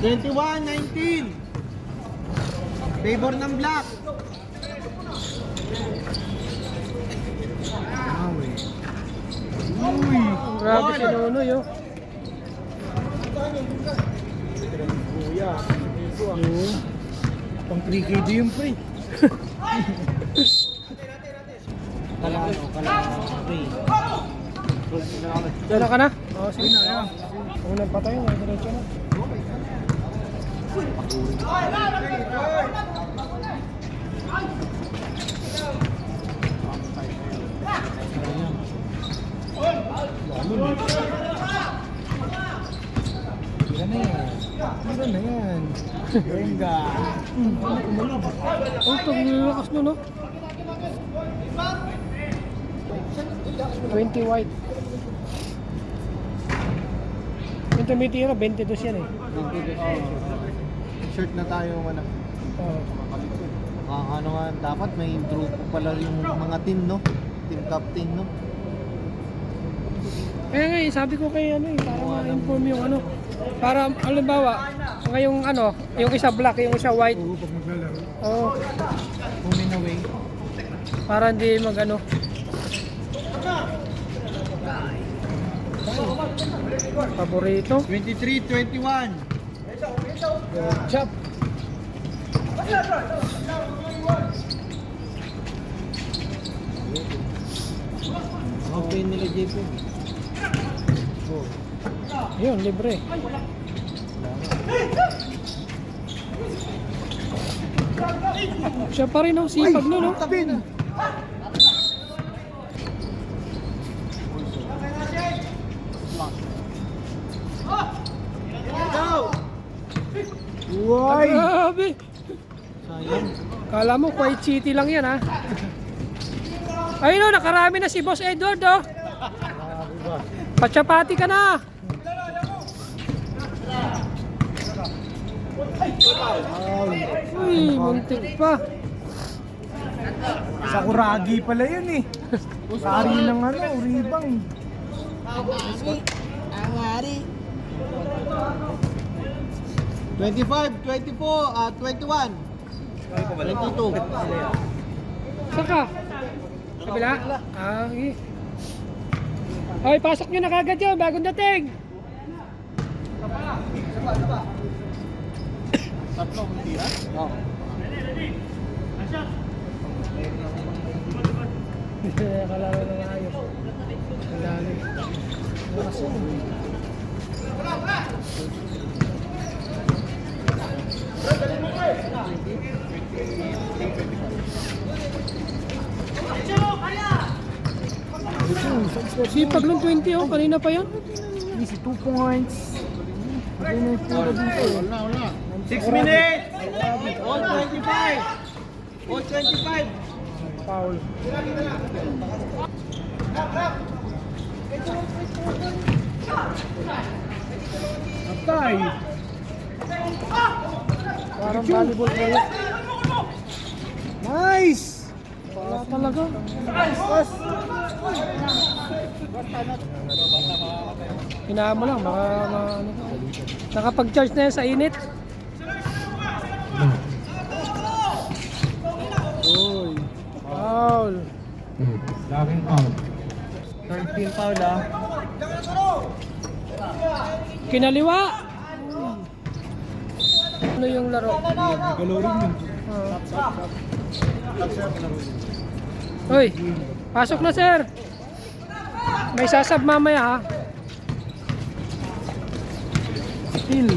21-19. Favor ng black. Uy. Grabe si Nonoy, oh. Kuya. Pang 3KD yung pre. Kalano. Dala ka na? Oo, sige na. Unang patay, diretso na. Tira na yan. Venga. Oh, ito, nilakas nun, no? 20 white. Yung tumitira, 22 yan eh. Shirt na tayo ano. Oo. Ano nga, dapat may grupo pala yung mga team, no? Team captain, no? Kaya nga sabi ko kay ano eh, para ma-inform yung ano. Para, halimbawa, ngayong ano, yung isa black, yung isa white. Oo, pag maglalaro. Oo. Home and away. Para hindi mag ano. Paborito. 23-21. Chop. Okay nila JP. Oh. Yun, libre. Siya pa rin, oh, sipag nun, oh. Tapin. Uy! Grabe. Sayang. Kala mo, Kuwait City lang yan, ha? Ayun, oh, nakarami na si Boss Edward, oh. Patsapati ka na. Uy, muntik pa. Sakuragi pala yun eh. Sari ng ano, ribang. Angari. 25, 24, 21. 22. Saka? Kabila? Ah, okay. Hoy, pasok nyo na kagad yun, bagong dating. Tatlong tira? Oo. Kalaro na nga ayos. Ang dami. Sipag lang 20, oh. Kanina pa yan. Easy 2 points. Wala. 6 minutes! All 25! All 25! Foul. Atay! Parang volleyball player. Nice! Wala talaga. Nice! Hinaan mo lang, ano, nakapag-charge na yan sa init. Uy! Foul. Laking foul. 13 foul ah. Kinaliwa. Ano yung laro? Galorin yun. Hoy, pasok na sir. May sasab mamaya ha. Still.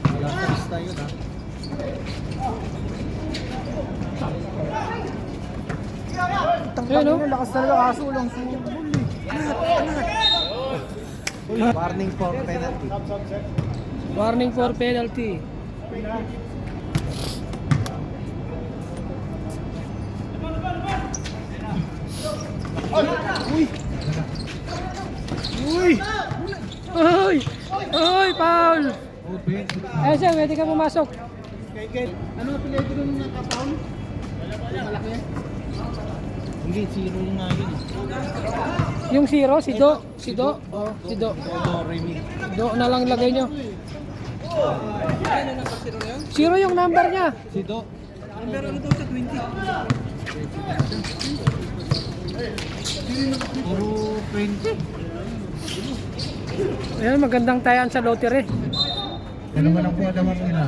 Wala sa tayo na. Ayun, no? Lakas talaga kaso lang sumul eh. Warning for penalty. Warning for penalty. Uy! Uy! Hoy! Hoy, foul! Open. Eh sir, pwede ka pumasok. Ano na pinag-ito nung nakapaul? Malaki yan? Hindi, zero yung nga yun. Yung zero, si Do. Si Do. Oh, si Do. Do, re, mi. Do na lang lagay nyo. Zero yung number niya. Si Do. Number ano daw sa 20? Puro 20. Ayan, magandang tayan sa lottery. Ano man ang kuha naman nila?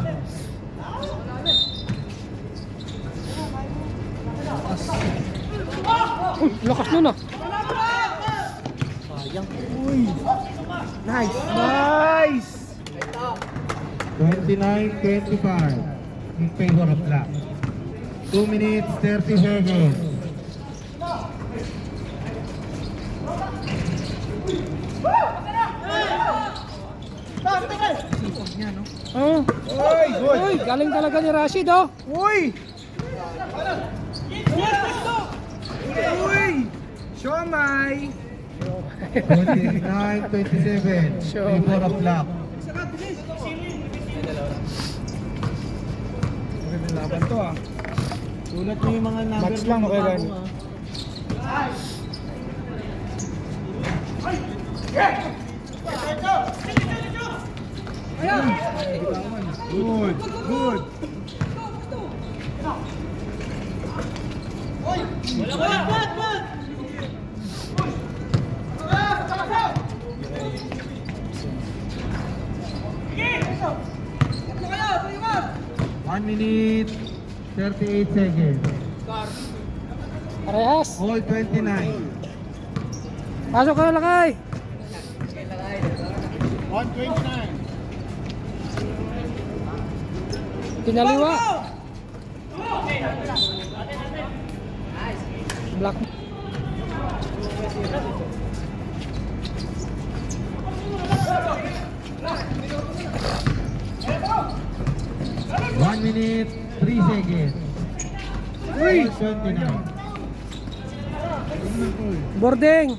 Uy, lakas nun ah. Sayang. Nice! Nice! 29-25 in favor of black. 2 minutes 30 seconds. Oh. Oy, good! Uy, galing talaga ni Rashid oh. Uy! Uy! Siomay! 29-27 Siomay. favor of black. Magandang laban to ah. Sulat mo yung mga number. Match lang, okay lang. Good, good. One minute, 38 seconds. Parehas. All 29. Pasok ka na lakay. 129. Pinaliwa. Black. One minute, 3 seconds. All 29. Boarding.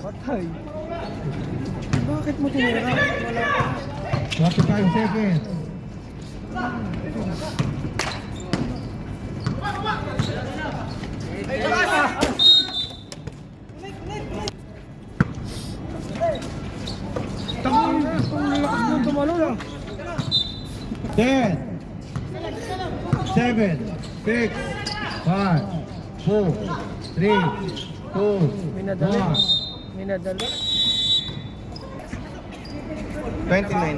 Patay. Bakit mo tinira? 45 seconds. Ang lakas mo tumalon ah. 10, 7, 6, 5, 4, 3, 2, Minadali. 1. Minadali. 29.